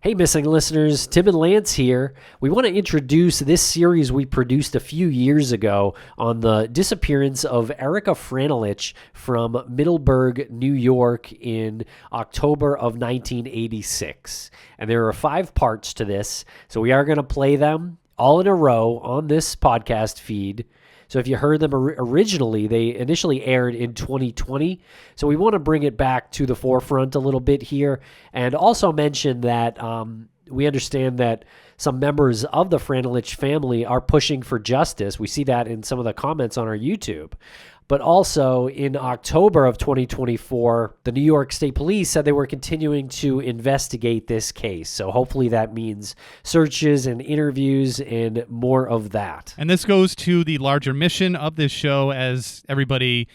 Hey, missing listeners, Tim and Lance here. We want to introduce this series we produced a few years ago on the disappearance of Erica Franolich from Middleburgh, New York in October of 1986. And there are 5 parts to this, so we are going to play them all in a row on this podcast feed. So if you heard them originally, they initially aired in 2020. So we want to bring it back to the forefront a little bit here, and also mention that we understand that some members of the Franolich family are pushing for justice. We see that in some of the comments on our YouTube. But also in October of 2024, the New York State Police said they were continuing to investigate this case. So hopefully that means searches and interviews and more of that. And this goes to the larger mission of this show, as everybody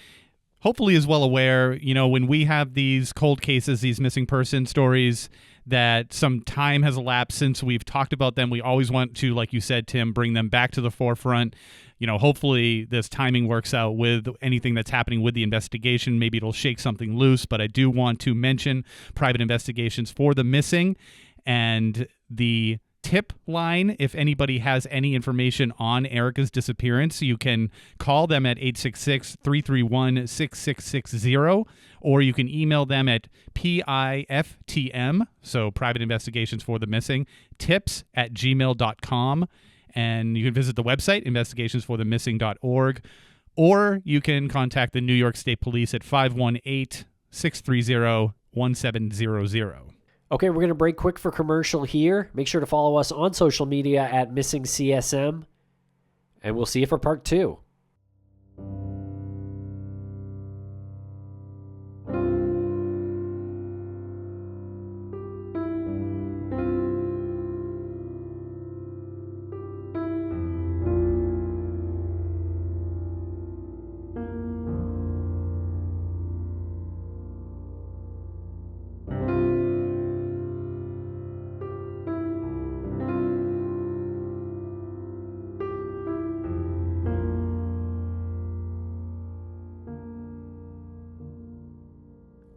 hopefully is well aware. You know, when we have these cold cases, these missing person stories, that some time has elapsed since we've talked about them, we always want to, like you said, Tim, bring them back to the forefront. You know, hopefully this timing works out with anything that's happening with the investigation. Maybe it'll shake something loose, but I do want to mention private investigations for the missing and the tip line. If anybody has any information on Erica's disappearance, you can call them at 866-331-6660, or you can email them at piftm, so private investigations for the missing, tips@gmail.com. And you can visit the website, investigationsforthemissing.org, or you can contact the New York State Police at 518-630-1700. Okay, we're going to break quick for commercial here. Make sure to follow us on social media at MissingCSM, and we'll see you for part 2.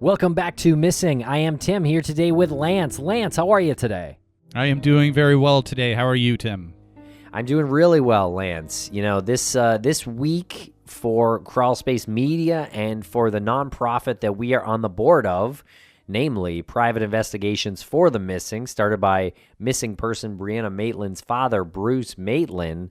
Welcome back to Missing. I am Tim here today with Lance. Lance, how are you today? I am doing very well today. How are you, Tim? I'm doing really well, Lance. You know, this week for Crawl Space Media and for the nonprofit that we are on the board of, namely Private Investigations for the Missing, started by missing person Brianna Maitland's father, Bruce Maitland.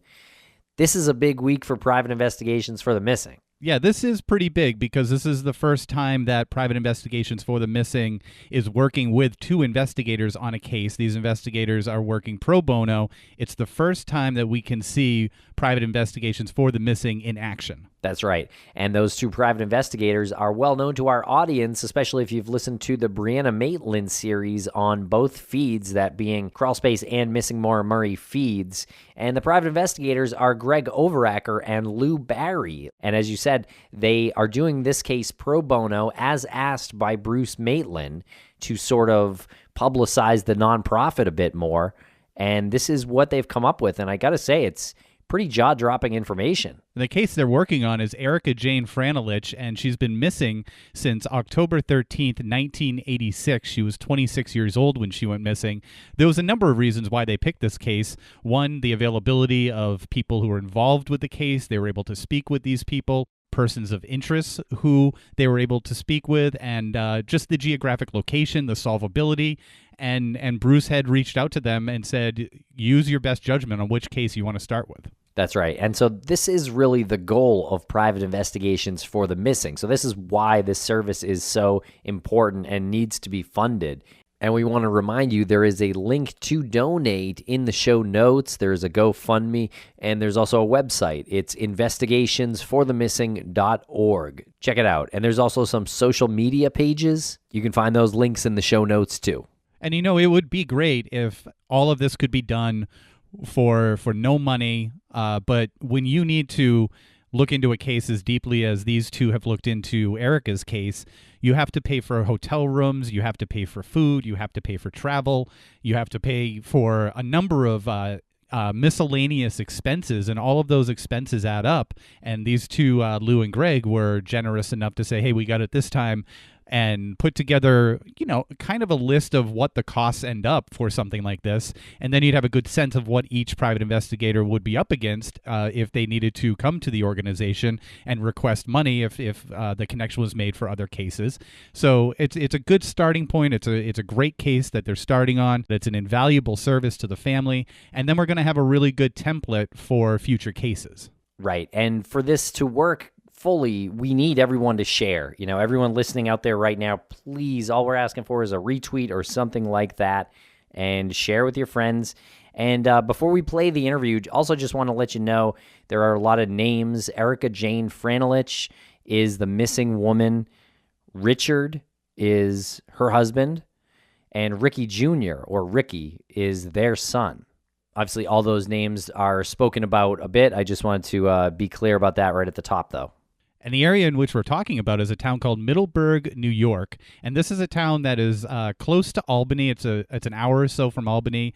This is a big week for Private Investigations for the Missing. Yeah, this is pretty big because this is the first time that Private Investigations for the Missing is working with 2 investigators on a case. These investigators are working pro bono. It's the first time that we can see Private Investigations for the Missing in action. That's right. And those 2 private investigators are well known to our audience, especially if you've listened to the Brianna Maitland series on both feeds, that being Crawlspace and Missing Maura Murray feeds. And the private investigators are Greg Overacker and Lou Barry. And as you said, they are doing this case pro bono as asked by Bruce Maitland to sort of publicize the nonprofit a bit more. And this is what they've come up with. And I got to say, it's pretty jaw-dropping information. The case they're working on is Erica Jane Franolich, and she's been missing since October 13th, 1986. She was 26 years old when she went missing. There was a number of reasons why they picked this case. One, the availability of people who were involved with the case. They were able to speak with these people, persons of interest who they were able to speak with, and just the geographic location, the solvability. And Bruce had reached out to them and said, use your best judgment on which case you want to start with. That's right. And so this is really the goal of Private Investigations for the Missing. So this is why this service is so important and needs to be funded. And we want to remind you there is a link to donate in the show notes. There's a GoFundMe, and there's also a website. It's investigationsforthemissing.org. Check it out. And there's also some social media pages. You can find those links in the show notes too. And you know, it would be great if all of this could be done for no money, but when you need to look into a case as deeply as these 2 have looked into Erica's case, you have to pay for hotel rooms, you have to pay for food, you have to pay for travel, you have to pay for a number of miscellaneous expenses, and all of those expenses add up. And these 2, Lou and Greg, were generous enough to say, hey, we got it this time. and put together, kind of a list of what the costs end up for something like this. And then you'd have a good sense of what each private investigator would be up against if they needed to come to the organization and request money if the connection was made for other cases. So it's a good starting point. It's a great case that they're starting on. It's an invaluable service to the family. And then we're going to have a really good template for future cases. Right. And for this to work fully, we need everyone to share. Everyone listening out there right now, please, all we're asking for is a retweet or something like that, and share with your friends. And before we play the interview, also just want to let you know there are a lot of names. Erica Jane Franolich is the missing woman. Richard is her husband. And Ricky Jr., or Ricky, is their son. Obviously, all those names are spoken about a bit. I just wanted to be clear about that right at the top, though. And the area in which we're talking about is a town called Middleburgh, New York. And this is a town that is close to Albany. It's an hour or so from Albany.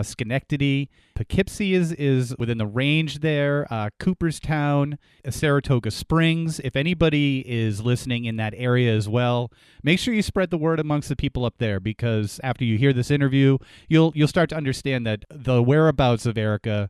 Schenectady. Poughkeepsie is within the range there. Cooperstown, Saratoga Springs. If anybody is listening in that area as well, make sure you spread the word amongst the people up there, because after you hear this interview, you'll start to understand that the whereabouts of Erica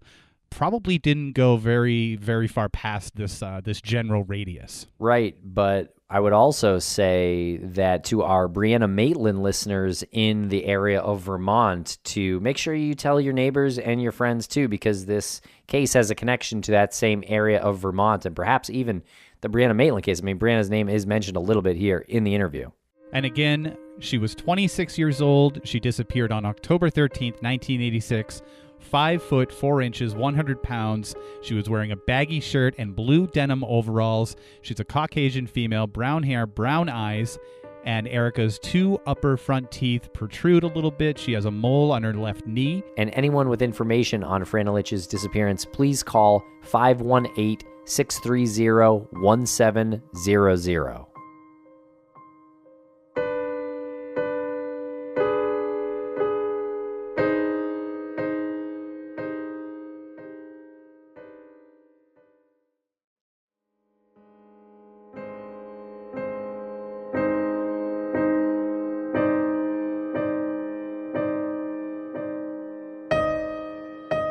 probably didn't go very, very far past this general radius. Right, but I would also say that to our Brianna Maitland listeners in the area of Vermont, to make sure you tell your neighbors and your friends too, because this case has a connection to that same area of Vermont, and perhaps even the Brianna Maitland case. I mean, Brianna's name is mentioned a little bit here in the interview. And again, she was 26 years old. She disappeared on October 13th, 1986. 5 foot 4 inches, 100 pounds. She was wearing a baggy shirt and blue denim overalls. She's a Caucasian female, brown hair, brown eyes, and Erica's 2 upper front teeth protrude a little bit. She has a mole on her left knee. And anyone with information on Franolich's disappearance, please call 518-630-1700.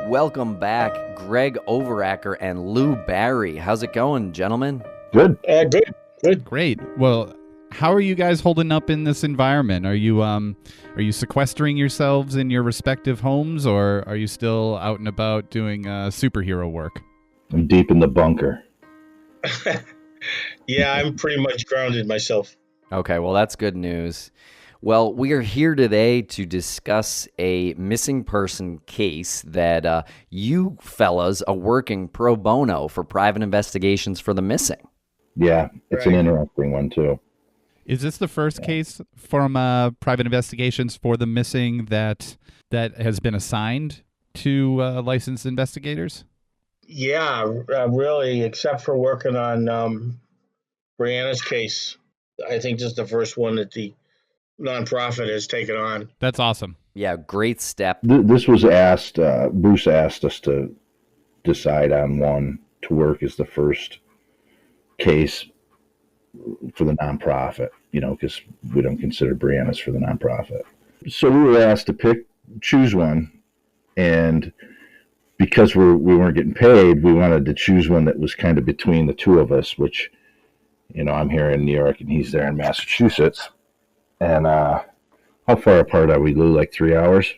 Welcome back, Greg Overacker and Lou Barry. How's it going, gentlemen? Good. Good. Great. Well, how are you guys holding up in this environment? Are you sequestering yourselves in your respective homes, or are you still out and about doing superhero work? I'm deep in the bunker. Yeah, I'm pretty much grounded myself. Okay, well, that's good news. Well, we are here today to discuss a missing person case that you fellas are working pro bono for private investigations for the missing. Yeah, it's an interesting one, too. Is this the first case from private investigations for the missing that has been assigned to licensed investigators? Yeah, really, except for working on Brianna's case. I think this is the first one that the nonprofit has taken on. That's awesome. Yeah, great step. This was asked, Bruce asked us to decide on one to work as the first case for the nonprofit, because we don't consider Brianna's for the nonprofit. So we were asked to choose one, and because we weren't getting paid, we wanted to choose one that was kind of between the two of us, which, I'm here in New York and he's there in Massachusetts. And how far apart are we, Lou? Like 3 hours?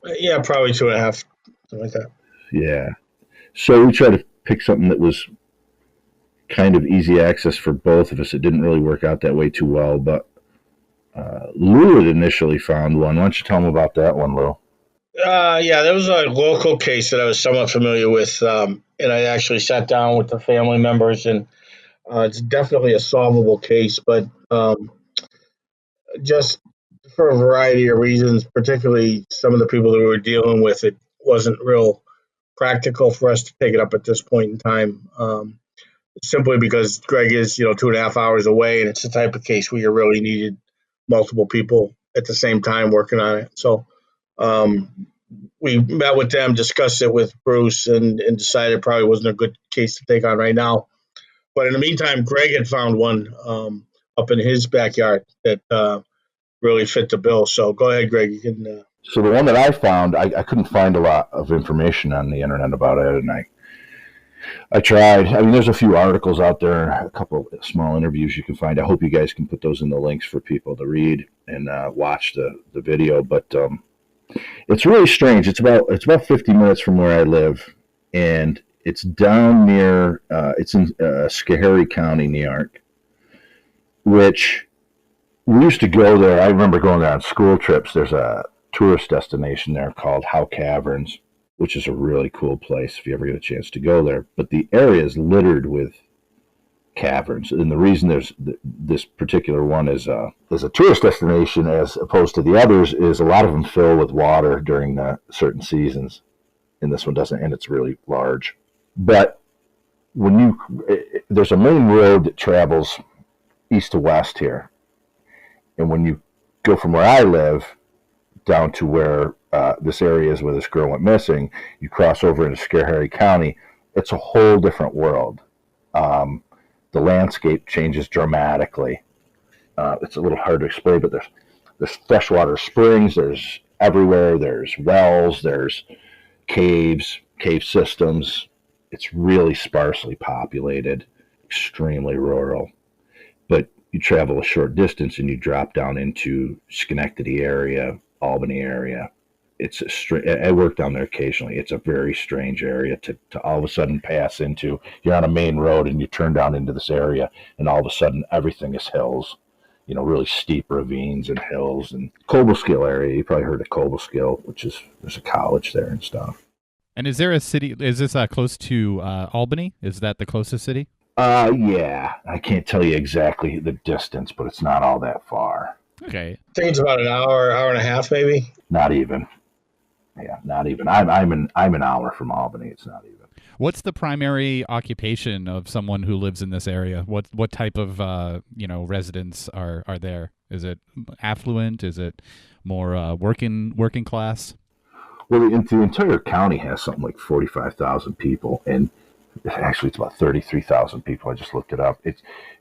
Yeah, probably 2.5, something like that. Yeah. So we tried to pick something that was kind of easy access for both of us. It didn't really work out that way too well, but Lou had initially found one. Why don't you tell him about that one, Lou? Yeah, there was a local case that I was somewhat familiar with, and I actually sat down with the family members, and it's definitely a solvable case, but just for a variety of reasons, particularly some of the people that we were dealing with, it wasn't real practical for us to take it up at this point in time, simply because Greg is, 2.5 hours away, and it's the type of case where you really needed multiple people at the same time working on it. So we met with them, discussed it with Bruce, and decided it probably wasn't a good case to take on right now. But in the meantime, Greg had found one up in his backyard that really fit the bill. So go ahead, Greg. You can. So the one that I found, I couldn't find a lot of information on the internet about it, and I tried. I mean, there's a few articles out there, a couple of small interviews you can find. I hope you guys can put those in the links for people to read and watch the video. But it's really strange. It's about 50 minutes from where I live, and it's down near. It's in Schoharie County, New York, which we used to go there. I remember going there on school trips. There's a tourist destination there called Howe Caverns, which is a really cool place if you ever get a chance to go there. But the area is littered with caverns, and the reason there's this particular one is a tourist destination as opposed to the others is a lot of them fill with water during certain seasons, and this one doesn't, and it's really large. But there's a main road that travels east to west here, and when you go from where I live down to where this area is where this girl went missing, you cross over into Schoharie County, it's a whole different world. The landscape changes dramatically. It's a little hard to explain, but there's freshwater springs, there's everywhere, there's wells, there's cave systems. It's really sparsely populated, extremely rural. But you travel a short distance and you drop down into Schenectady area, Albany area. I work down there occasionally. It's a very strange area to all of a sudden pass into. You're on a main road and you turn down into this area, and all of a sudden everything is hills, really steep ravines and hills. And Cobleskill area, you probably heard of Cobleskill, there's a college there and stuff. And is there a city? Is this close to Albany? Is that the closest city? Yeah. I can't tell you exactly the distance, but it's not all that far. Okay. I think it's about an hour and a half, maybe. Not even. Yeah, not even. I'm an hour from Albany. It's not even. What's the primary occupation of someone who lives in this area? What type of residents are there? Is it affluent? Is it more working class? Well, the entire county has something like 45,000 people, and actually it's about 33,000 people. I just looked it up.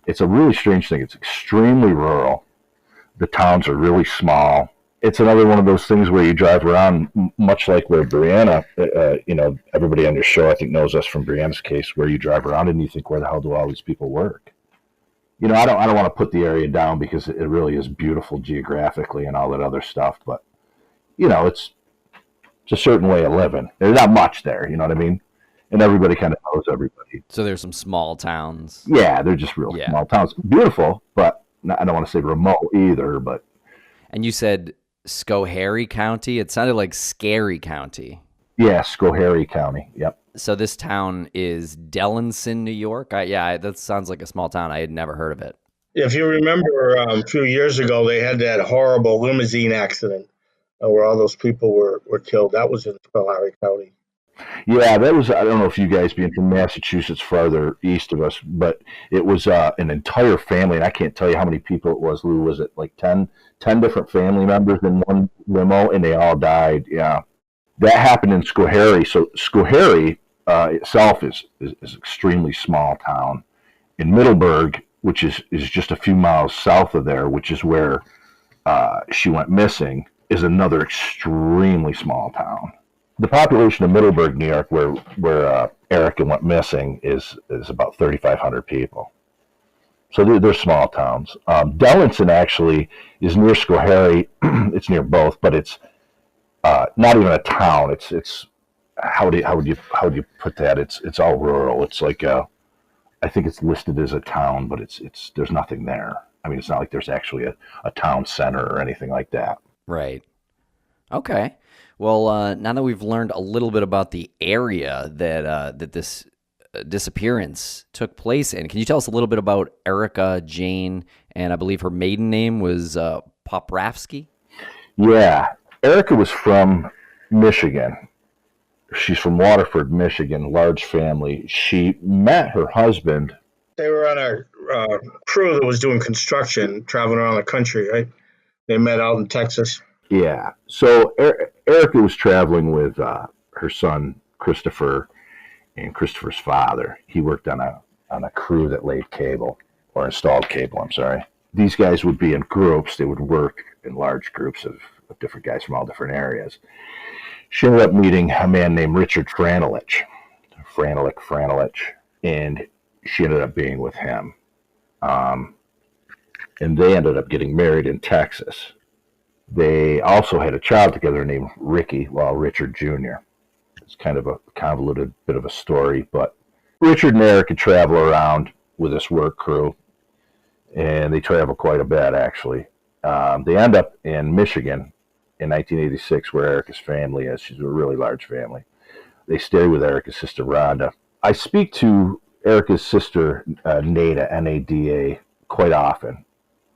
It's a really strange thing. It's extremely rural. The towns are really small. It's another one of those things where you drive around, much like where Brianna, everybody on your show, I think, knows us from Brianna's case, where you drive around and you think, where the hell do all these people work? I don't want to put the area down because it really is beautiful geographically and all that other stuff, but, it's a certain way of living. There's not much there, you know what I mean? And everybody kind of knows everybody. So there's some small towns. Yeah, they're just real small towns. Beautiful, but I don't want to say remote either, but. And you said Schoharie County? It sounded like Scary County. Yeah, Schoharie County. Yep. So this town is Dellinson, New York? That sounds like a small town. I had never heard of it. If you remember, a few years ago, they had that horrible limousine accident where all those people were killed. That was in Schoharie County. Yeah, that was, I don't know if you guys being from Massachusetts farther east of us, but it was an entire family, and I can't tell you how many people it was, Lou. Was it like 10 different family members in one limo, and they all died? Yeah. That happened in Schoharie. So Schoharie itself is extremely small town. In Middleburgh, which is just a few miles south of there, which is where she went missing, is another extremely small town. The population of Middleburgh, New York, where Erica went missing, is about 3,500 people. So they're small towns. Dellinson actually is near Schoharie. It's near both, but it's not even a town. It's how would you put that? It's all rural. It's like I think it's listed as a town, but it's there's nothing there. I mean, it's not like there's actually a town center or anything like that. Right. Okay. Well, now that we've learned a little bit about the area that this disappearance took place in, can you tell us a little bit about Erica Jane, and I believe her maiden name was Poprafsky? Yeah. Erica was from Michigan. She's from Waterford, Michigan, large family. She met her husband. They were on a crew that was doing construction, traveling around the country, right? They met out in Texas. Yeah. So Erica was traveling with her son, Christopher, and Christopher's father. He worked on a crew that laid cable, or installed cable, I'm sorry. these guys would be in groups. They would work in large groups of different guys from all different areas. She ended up meeting a man named Richard Franolich, and she ended up being with him. And they ended up getting married in Texas. They also had a child together named Ricky, Richard Jr. It's kind of a convoluted bit of a story, but Richard and Erica travel around with this work crew, and they travel quite a bit, actually. They end up in Michigan in 1986, where Erica's family is. She's a really large family. They stay with Erica's sister, Rhonda. I speak to Erica's sister, Nada, N-A-D-A, quite often,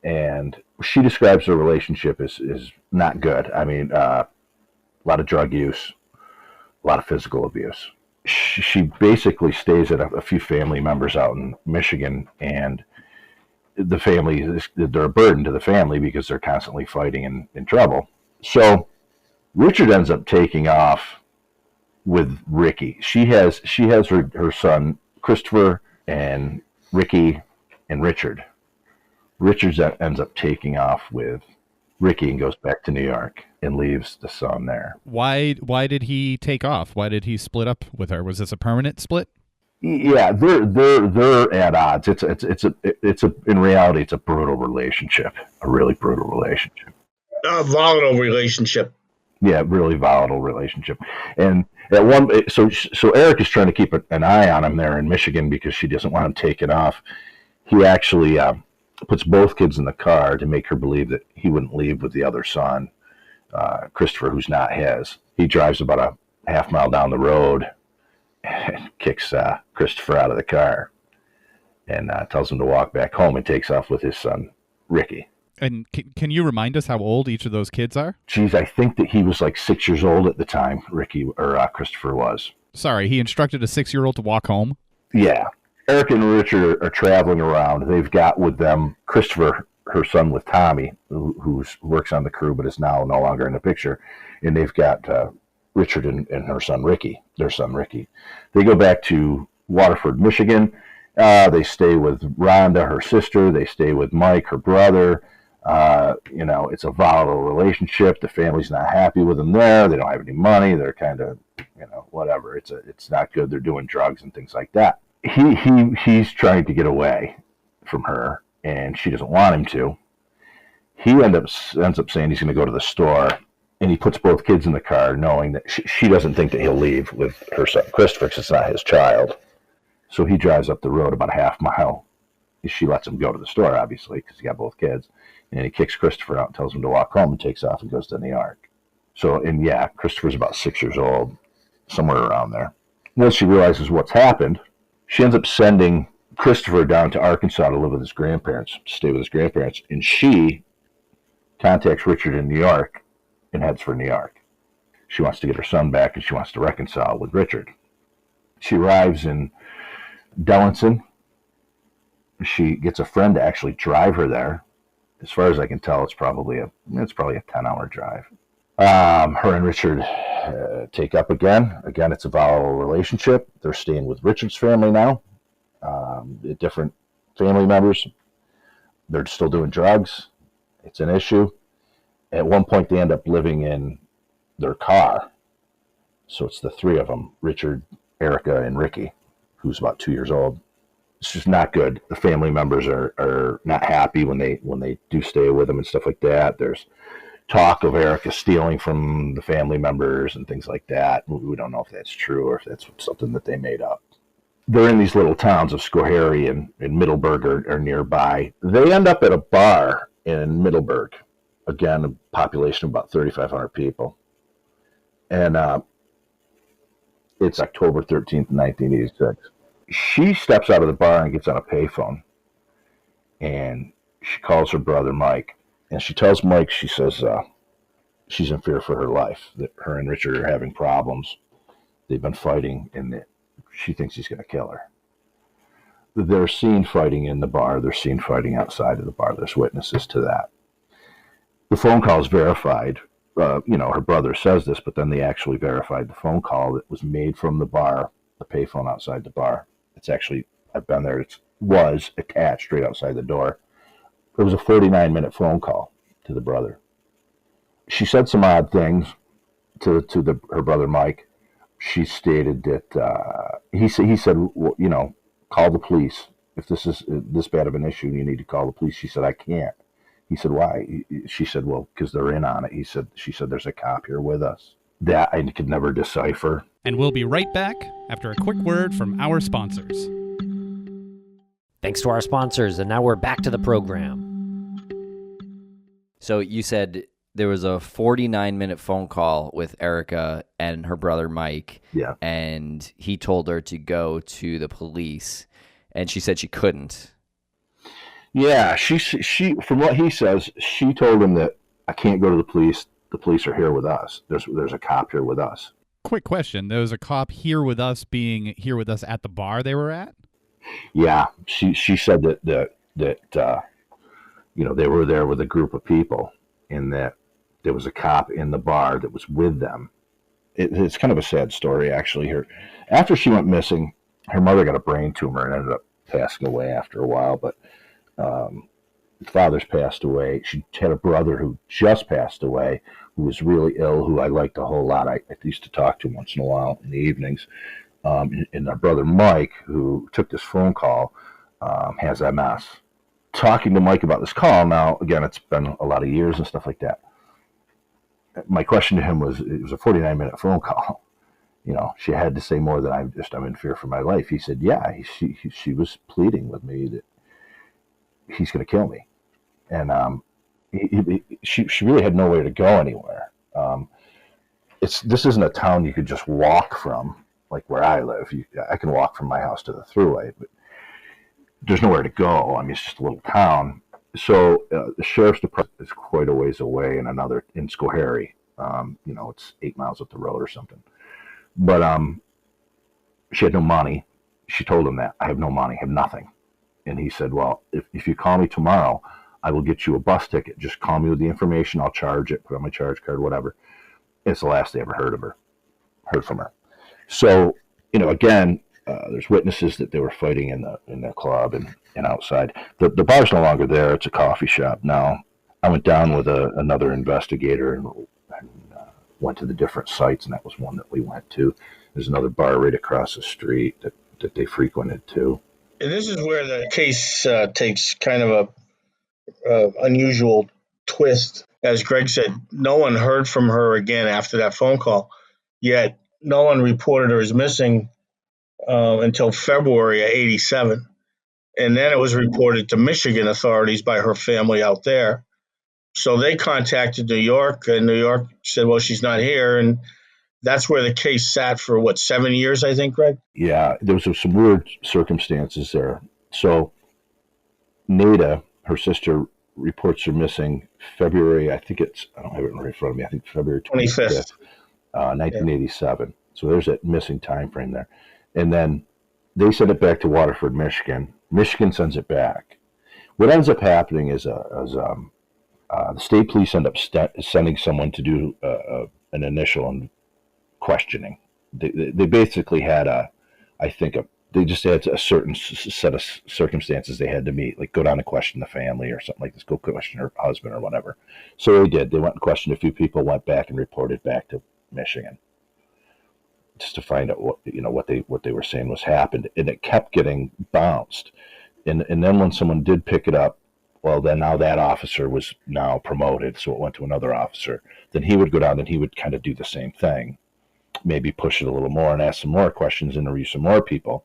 and she describes their relationship as not good. I mean, a lot of drug use, a lot of physical abuse. She basically stays at a few family members out in Michigan, and the family, they're a burden to the family because they're constantly fighting and in trouble. So Richard ends up taking off with Ricky. She has her son Christopher and Ricky and Richard. Richard ends up taking off with Ricky and goes back to New York and leaves the son there. Why did he take off? Why did he split up with her? Was this a permanent split? Yeah, they're at odds. It's in reality, it's a brutal relationship, a really brutal relationship. A volatile relationship. Yeah, really volatile relationship. And at so Eric is trying to keep an eye on him there in Michigan because she doesn't want him taken off. He actually puts both kids in the car to make her believe that he wouldn't leave with the other son, Christopher, who's not his. He drives about a half mile down the road and kicks Christopher out of the car and tells him to walk back home, and takes off with his son, Ricky. And can you remind us how old each of those kids are? Geez, I think that he was like 6 years old at the time, Christopher was. Sorry, he instructed a 6-year-old to walk home? Yeah. Eric and Richard are traveling around. They've got with them Christopher, her son with Tommy, who works on the crew but is now no longer in the picture. And they've got Richard and her son Ricky, their son Ricky. They go back to Waterford, Michigan. They stay with Rhonda, her sister. They stay with Mike, her brother. It's a volatile relationship. The family's not happy with them there. They don't have any money. They're kind of, whatever. It's not good. They're doing drugs and things like that. He's trying to get away from her, and she doesn't want him to. He ends up saying he's going to go to the store, and he puts both kids in the car, knowing that she doesn't think that he'll leave with her son Christopher because it's not his child. So he drives up the road about a half mile. She lets him go to the store, obviously, because he got both kids. And he kicks Christopher out and tells him to walk home, and takes off and goes to New York. So, and yeah, Christopher's about 6 years old, somewhere around there. Once she realizes what's happened, she ends up sending Christopher down to Arkansas to live with his grandparents, to stay with his grandparents. And she contacts Richard in New York and heads for New York. She wants to get her son back, and she wants to reconcile with Richard. She arrives in Dellinson. She gets a friend to actually drive her there. As far as I can tell, it's probably a 10-hour drive. Her and Richard take up again. Again, it's a volatile relationship. They're staying with Richard's family now. Different family members. They're still doing drugs. It's an issue. At one point, they end up living in their car. So it's the three of them, Richard, Erica, and Ricky, who's about 2 years old. It's just not good. The family members are not happy when they do stay with them and stuff like that. There's talk of Erica stealing from the family members and things like that. We don't know if that's true or if that's something that they made up. They're in these little towns of Schoharie and Middleburgh are nearby. They end up at a bar in Middleburgh. Again, a population of about 3,500 people. And it's October 13th, 1986. She steps out of the bar and gets on a payphone, and she calls her brother Mike, and she tells Mike, she says she's in fear for her life, that her and Richard are having problems. They've been fighting, and that she thinks he's going to kill her. They're seen fighting in the bar. They're seen fighting outside of the bar. There's witnesses to that. The phone call is verified. Her brother says this, but then they actually verified the phone call that was made from the bar, the payphone outside the bar. It's actually, I've been there, it was attached right outside the door It was a 49-minute phone call to the brother. She said some odd things to her brother Mike. She stated that he said, well, you know, call the police. If this is this bad of an issue, you need to call the police. She said, I can't. He said, why? She said, well, because they're in on it. She said, there's a cop here with us. That I could never decipher. And we'll be right back after a quick word from our sponsors. Thanks to our sponsors, and now we're back to the program. So you said there was a 49-minute phone call with Erica and her brother Mike. Yeah. And he told her to go to the police, and she said she couldn't. Yeah, she from what he says, she told him that I can't go to the police. The police are here with us. There's a cop here with us. Quick question. There was a cop here with us being here with us at the bar they were at? Yeah, she said that you know, they were there with a group of people, and that there was a cop in the bar that was with them. It's kind of a sad story, actually. After she went missing, her mother got a brain tumor and ended up passing away after a while. But father's passed away. She had a brother who just passed away, who was really ill, who I liked a whole lot. I used to talk to him once in a while in the evenings. And our brother Mike, who took this phone call, has MS. Talking to Mike about this call, now, again, it's been a lot of years and stuff like that. My question to him was, it was a 49-minute phone call. You know, she had to say more than I'm in fear for my life. He said, yeah, she was pleading with me that he's going to kill me. And she really had nowhere to go anywhere. This isn't a town you could just walk from, like where I live. I can walk from my house to the thruway, but there's nowhere to go. I mean, it's just a little town. So the sheriff's department is quite a ways away in Schoharie. You know, it's 8 miles up the road or something. But she had no money. She told him that. I have no money, I have nothing. And he said, well, if you call me tomorrow, I will get you a bus ticket. Just call me with the information. I'll charge it, put on my charge card, whatever. It's the last they ever heard from her. So, you know, again, there's witnesses that they were fighting in the club and outside. The bar's no longer there. It's a coffee shop now. I went down with another investigator and went to the different sites, and that was one that we went to. There's another bar right across the street that they frequented too. And this is where the case takes kind of a unusual twist. As Greg said, no one heard from her again after that phone call, yet no one reported her as missing until February of '87. And then it was reported to Michigan authorities by her family out there. So they contacted New York, and New York said, well, she's not here. And that's where the case sat for, 7 years, I think, Greg? Yeah, there was some weird circumstances there. So Nada, her sister, reports her missing February, I don't have it right in front of me, I think February 25th, 1987. So there's that missing time frame there. And then they send it back to Waterford, Michigan. Michigan sends it back. What ends up happening is the state police end up sending someone to do an initial questioning. They basically had they just had a certain set of circumstances they had to meet, like go down and question the family or something like this, go question her husband or whatever. So they did. They went and questioned a few people, went back and reported back to Michigan, just to find out what they were saying was happened, and it kept getting bounced. And then when someone did pick it up, well, then now that officer was now promoted, so it went to another officer. Then he would go down and he would kind of do the same thing, maybe push it a little more and ask some more questions, interview some more people,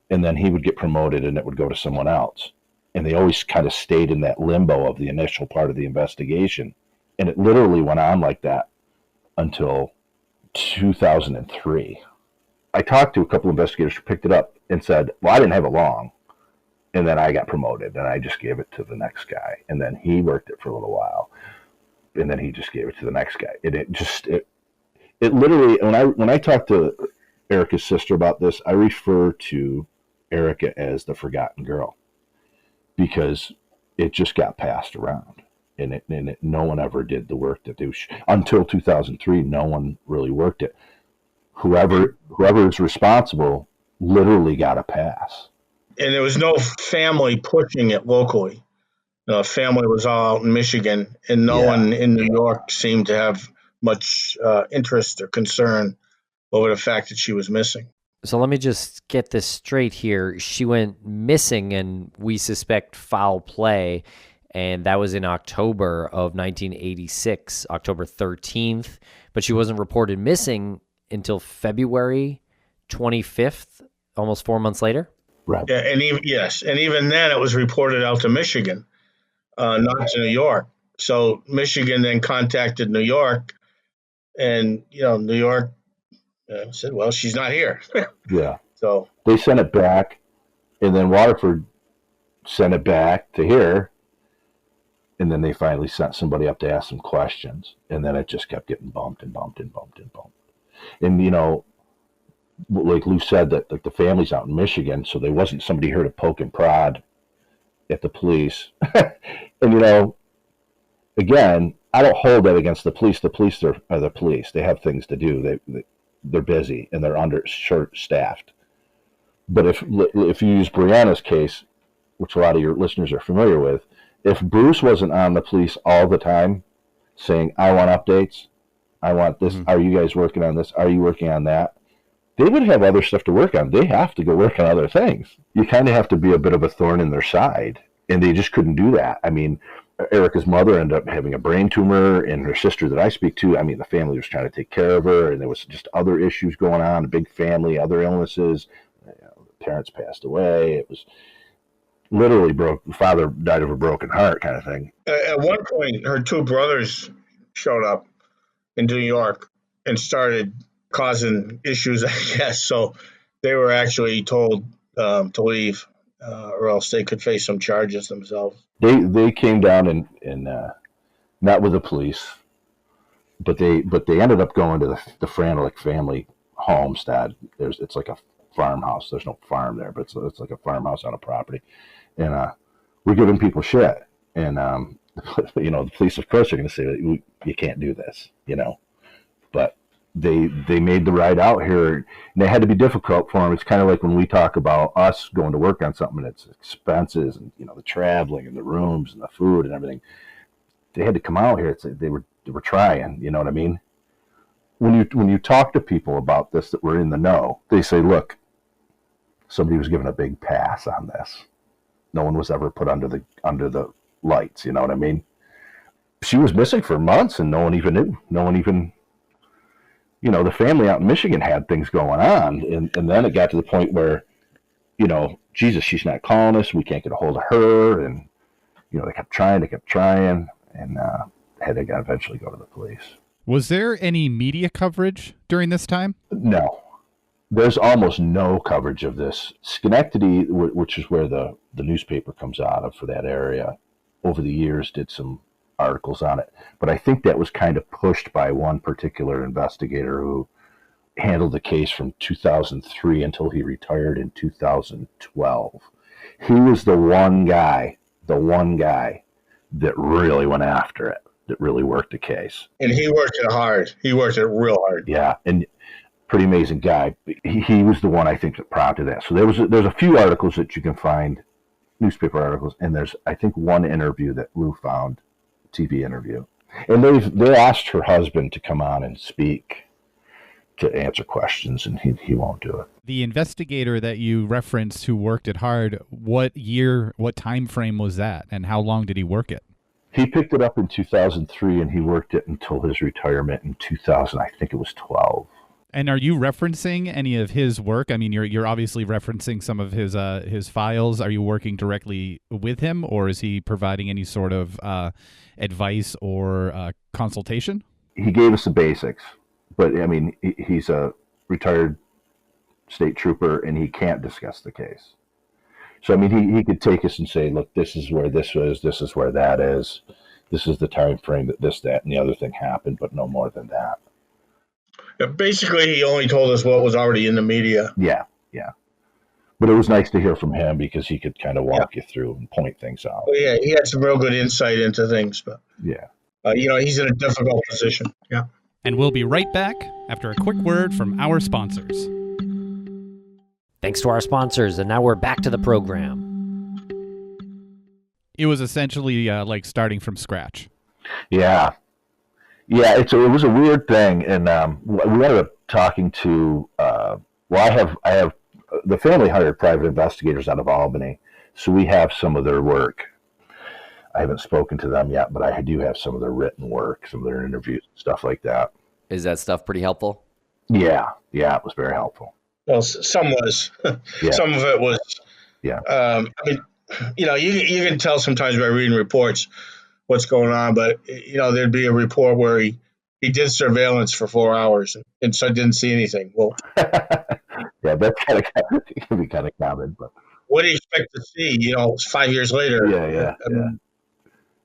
and then he would get promoted and it would go to someone else. And they always kind of stayed in that limbo of the initial part of the investigation, and it literally went on like that until 2003. I talked to a couple of investigators who picked it up and said, well, I didn't have it long. And then I got promoted and I just gave it to the next guy. And then he worked it for a little while. And then he just gave it to the next guy. It literally, when I talked to Erica's sister about this, I refer to Erica as the forgotten girl, because it just got passed around. And no one ever did the work that they until 2003. No one really worked it. Whoever is responsible literally got a pass. And there was no family pushing it locally. family was all out in Michigan, and no one in New York seemed to have much interest or concern over the fact that she was missing. So let me just get this straight here. She went missing, and we suspect foul play, and that was in October of 1986, October 13th, but she wasn't reported missing until February 25th, almost 4 months later. Right. Yeah, and even then it was reported out to Michigan, not to New York. So Michigan then contacted New York, and New York said, "Well, she's not here." Yeah. So they sent it back, and then Waterford sent it back to here, and then they finally sent somebody up to ask some questions, and then it just kept getting bumped and bumped and bumped and bumped. And like Lou said, that like the family's out in Michigan, so there wasn't somebody here to poke and prod at the police. And again, I don't hold that against the police. The police are the police. They have things to do. They're busy and they're short-staffed. But if you use Brianna's case, which a lot of your listeners are familiar with, if Bruce wasn't on the police all the time saying, "I want updates, I want this, Are you guys working on this? Are you working on that?" They would have other stuff to work on. They have to go work on other things. You kind of have to be a bit of a thorn in their side, and they just couldn't do that. I mean, Erica's mother ended up having a brain tumor, and her sister that I speak to, I mean, the family was trying to take care of her, and there was just other issues going on, a big family, other illnesses. The parents passed away. It was literally the father died of a broken heart kind of thing. At one point, her two brothers showed up in New York and started causing issues, I guess. So they were actually told to leave, or else they could face some charges themselves. They came down and not with the police, but they ended up going to the Franolich family homestead. It's like a farmhouse. There's no farm there, but it's like a farmhouse on a property, and we're giving people shit. And the police, of course, are going to say that you can't do this, but they made the ride out here, and they had to be difficult for them. It's kind of like when we talk about us going to work on something, and it's expenses and the traveling and the rooms and the food and everything. They had to come out here. They were trying. You know what I mean? When you talk to people about this that were in the know, they say, "Look, somebody was given a big pass on this. No one was ever put under the lights." You know what I mean? She was missing for months, and no one even knew. No one even. The family out in Michigan had things going on, and then it got to the point where, Jesus, she's not calling us. We can't get a hold of her, and they kept trying, and had to eventually go to the police. Was there any media coverage during this time? No, there's almost no coverage of this. Schenectady, which is where the newspaper comes out of for that area, over the years did some articles on it, but I think that was kind of pushed by one particular investigator who handled the case from 2003 until he retired in 2012. He was the one guy that really went after it, that really worked the case. And he worked it hard. He worked it real hard. Yeah, and pretty amazing guy. He was the one, I think, that prompted that. So there's a few articles that you can find, newspaper articles, and there's, I think, one interview that Lou found, TV interview, and they asked her husband to come on and speak, to answer questions, and he won't do it. The investigator that you referenced who worked it hard, what time frame was that, and how long did he work it? He picked it up in 2003, and he worked it until his retirement in 2000. I think it was 12. And are you referencing any of his work? I mean, you're obviously referencing some of his files. Are you working directly with him, or is he providing any sort of advice or consultation? He gave us the basics, but I mean, he's a retired state trooper, and he can't discuss the case. So I mean, he could take us and say, "Look, this is where this is. This is where that is. This is the time frame that this, that, and the other thing happened," but no more than that. Basically, he only told us what was already in the media. Yeah. But it was nice to hear from him because he could kind of walk you through and point things out. Well, yeah, he had some real good insight into things, but yeah, he's in a difficult position. Yeah. And we'll be right back after a quick word from our sponsors. Thanks to our sponsors, and now we're back to the program. it was essentially like starting from scratch. Yeah. Yeah, it was a weird thing, and we ended up talking to. I have the family hired private investigators out of Albany, so we have some of their work. I haven't spoken to them yet, but I do have some of their written work, some of their interviews, stuff like that. Is that stuff pretty helpful? Yeah, it was very helpful. Well, some was. Yeah. Some of it was. Yeah. I mean, you can tell sometimes by reading reports what's going on, but there'd be a report where he did surveillance for 4 hours and so didn't see anything. Well, yeah, that's it can be kind of common, but what do you expect to see? 5 years later.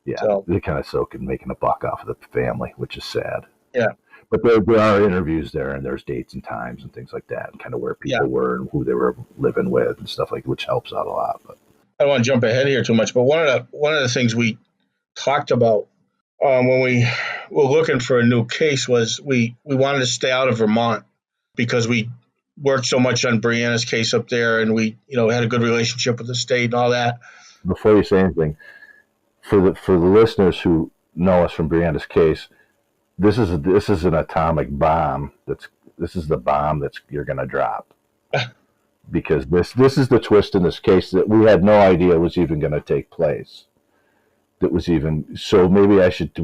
Yeah. So, they're kind of soaking, making a buck off of the family, which is sad. Yeah. But there are interviews there, and there's dates and times and things like that, and kind of where people were and who they were living with and stuff which helps out a lot. But I don't want to jump ahead here too much, but one of the things we talked about when we were looking for a new case was we wanted to stay out of Vermont because we worked so much on Brianna's case up there, and we had a good relationship with the state and all that. Before you say anything, for the listeners who know us from Brianna's case, this is an atomic bomb. This is the bomb that you're going to drop, because this is the twist in this case that we had no idea was even going to take place. So maybe I should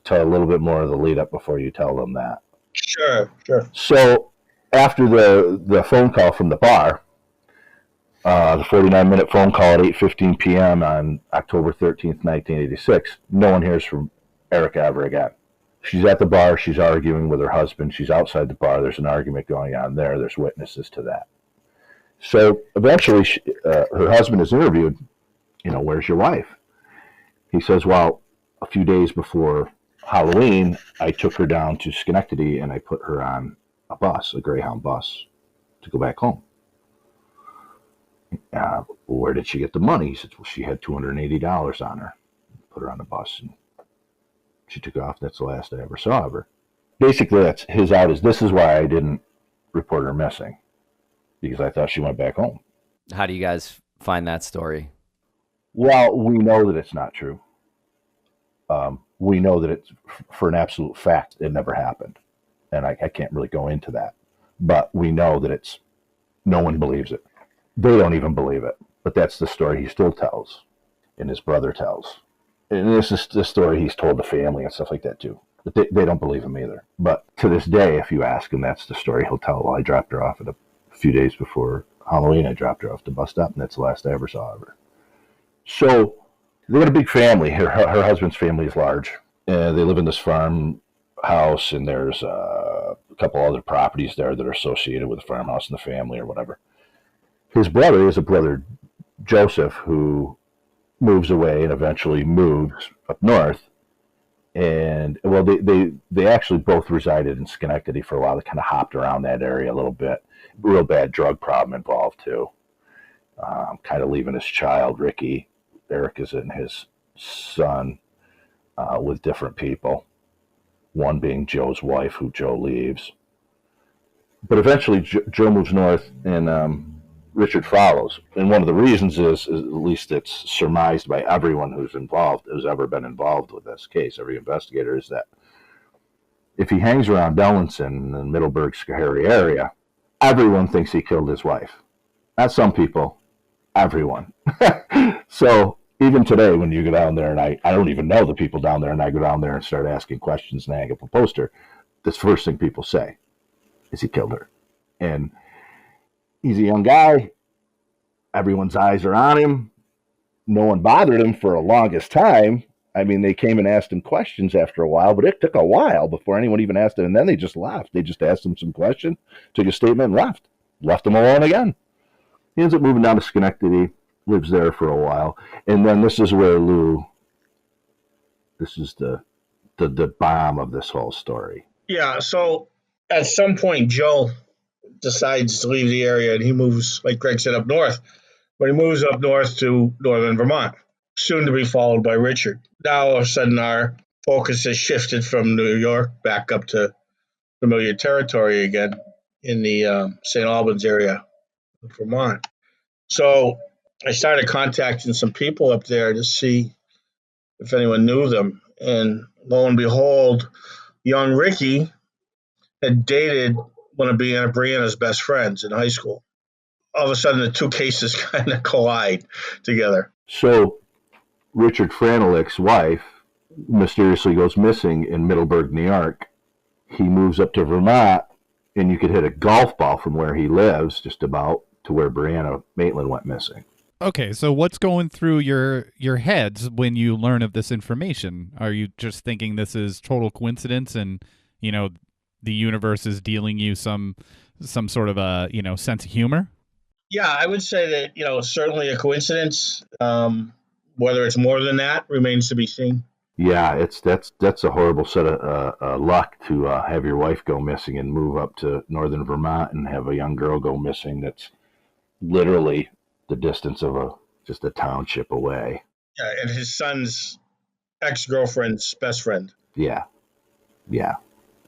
tell a little bit more of the lead up before you tell them that. Sure. So after the phone call from the bar, the 49-minute phone call at 8:15 p.m. on October 13th, 1986, no one hears from Erica ever again. She's at the bar. She's arguing with her husband. She's outside the bar. There's an argument going on there. There's witnesses to that. So eventually, her husband is interviewed. Where's your wife? He says, well, a few days before Halloween, I took her down to Schenectady and I put her on a Greyhound bus, to go back home. Where did she get the money? He said, well, she had $280 on her. Put her on the bus and she took off. That's the last I ever saw of her. Basically, that's his out. This is why I didn't report her missing, because I thought she went back home. How do you guys find that story? Well, we know that it's not true. We know that it's, for an absolute fact, it never happened. And I can't really go into that. But we know that no one believes it. They don't even believe it. But that's the story he still tells, and his brother tells. And this is the story he's told the family and stuff like that too. But they don't believe him either. But to this day, if you ask him, that's the story he'll tell. Well, I dropped her off at a few days before Halloween. I dropped her off at the bus stop, and that's the last I ever saw of her. So they got a big family. Her husband's family is large. They live in this farmhouse, and there's a couple other properties there that are associated with the farmhouse and the family or whatever. His brother is a brother, Joseph, who moves away and eventually moves up north. And, well, they actually both resided in Schenectady for a while. They kind of hopped around that area a little bit. Real bad drug problem involved, too. Kind of leaving his child, Ricky, Erica's and his son, with different people. One being Joe's wife, who Joe leaves. But eventually, Joe moves north, and Richard follows. And one of the reasons is, at least it's surmised by everyone who's ever been involved with this case, every investigator, is that if he hangs around Dellinson, the Middleburgh, Schoharie area, everyone thinks he killed his wife. Not some people, everyone. So even today, when you go down there, and I don't even know the people down there, and I go down there and start asking questions and hang up a poster, this first thing people say is he killed her. And he's a young guy. Everyone's eyes are on him. No one bothered him for the longest time. I mean, they came and asked him questions after a while, but it took a while before anyone even asked him. And then they just left. They just asked him some questions, took a statement, and left. Left him alone again. He ends up moving down to Schenectady, lives there for a while. And then this is where this is the bomb of this whole story. Yeah, so at some point, Joe decides to leave the area, and he moves, like Greg said, up north. But he moves up north to northern Vermont, soon to be followed by Richard. Now, all of a sudden, our focus has shifted from New York back up to familiar territory again in the St. Albans area of Vermont. So I started contacting some people up there to see if anyone knew them. And lo and behold, young Ricky had dated one of Brianna's best friends in high school. All of a sudden, the two cases kind of collide together. So Richard Franolich's wife mysteriously goes missing in Middleburgh, New York. He moves up to Vermont, and you could hit a golf ball from where he lives, just about, to where Brianna Maitland went missing. Okay, so what's going through your heads when you learn of this information? Are you just thinking this is total coincidence and, the universe is dealing you some sort of a, sense of humor? Yeah, I would say that, certainly a coincidence. Whether it's more than that remains to be seen. Yeah, that's a horrible set of luck to have your wife go missing and move up to northern Vermont and have a young girl go missing that's literally the distance of just a township away. Yeah, and his son's ex-girlfriend's best friend. Yeah,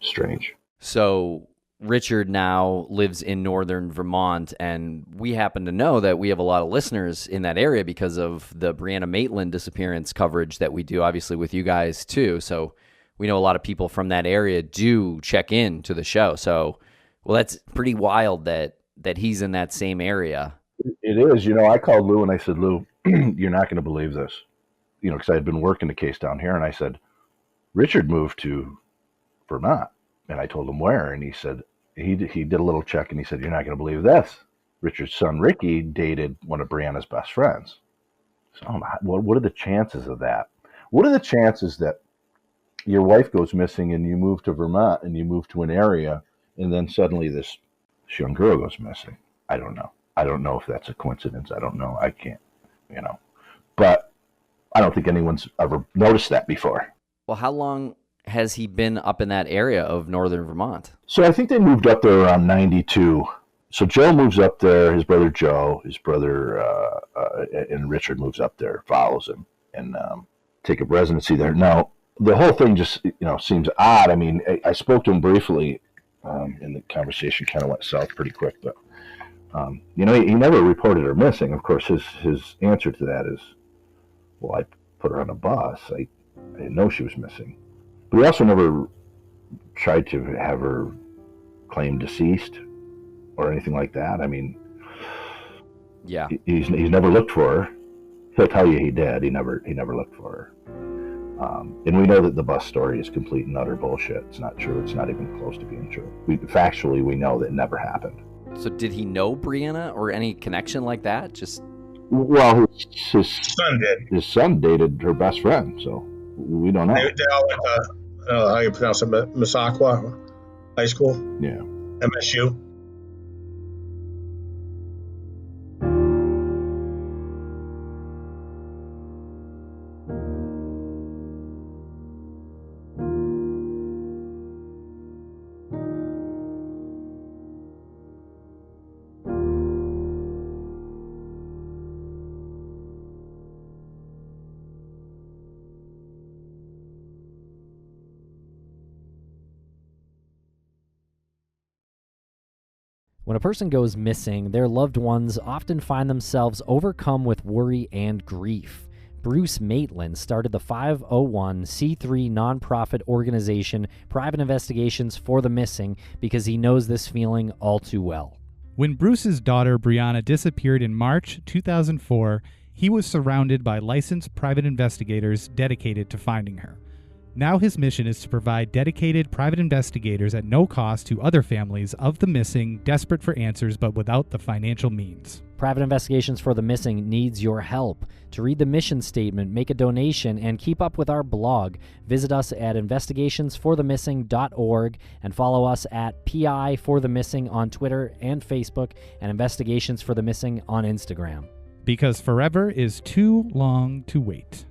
strange. So Richard now lives in northern Vermont, and we happen to know that we have a lot of listeners in that area because of the Brianna Maitland disappearance coverage that we do, obviously, with you guys, too. So we know a lot of people from that area do check in to the show. So, well, that's pretty wild that he's in that same area. It is. I called Lou and I said, Lou, you're not going to believe this. Because I had been working the case down here, and I said, Richard moved to Vermont. And I told him where, and he said, he did a little check, and he said, you're not going to believe this. Richard's son, Ricky, dated one of Brianna's best friends. So what are the chances of that? What are the chances that your wife goes missing and you move to Vermont and you move to an area and then suddenly this young girl goes missing? I don't know. I don't know if that's a coincidence. I don't know. I can't, But I don't think anyone's ever noticed that before. Well, how long has he been up in that area of northern Vermont? So I think they moved up there around 92. So Joe moves up there, his brother Joe, and Richard moves up there, follows him, and take up residency there. Now, the whole thing just, seems odd. I mean, I spoke to him briefly, and the conversation kind of went south pretty quick, but, he never reported her missing. Of course, his answer to that is, well, I put her on a bus. I didn't know she was missing. But he also never tried to have her claimed deceased or anything like that. I mean, yeah, he's never looked for her. He'll tell you he did. He never looked for her. And we know that the bus story is complete and utter bullshit. It's not true. It's not even close to being true. Factually, we know that it never happened. So did he know Brianna or any connection like that? Well, his Son did. His son dated her best friend, so we don't know. They all went to, how you pronounce it, Massaquoi High School? Yeah. MSU. When a person goes missing, their loved ones often find themselves overcome with worry and grief. Bruce Maitland started the 501c3 nonprofit organization Private Investigations for the Missing because he knows this feeling all too well. When Bruce's daughter Brianna disappeared in March 2004, he was surrounded by licensed private investigators dedicated to finding her. Now his mission is to provide dedicated private investigators at no cost to other families of the missing, desperate for answers but without the financial means. Private Investigations for the Missing needs your help. To read the mission statement, make a donation, and keep up with our blog, visit us at investigationsforthemissing.org and follow us at PI for the Missing on Twitter and Facebook and Investigations for the Missing on Instagram. Because forever is too long to wait.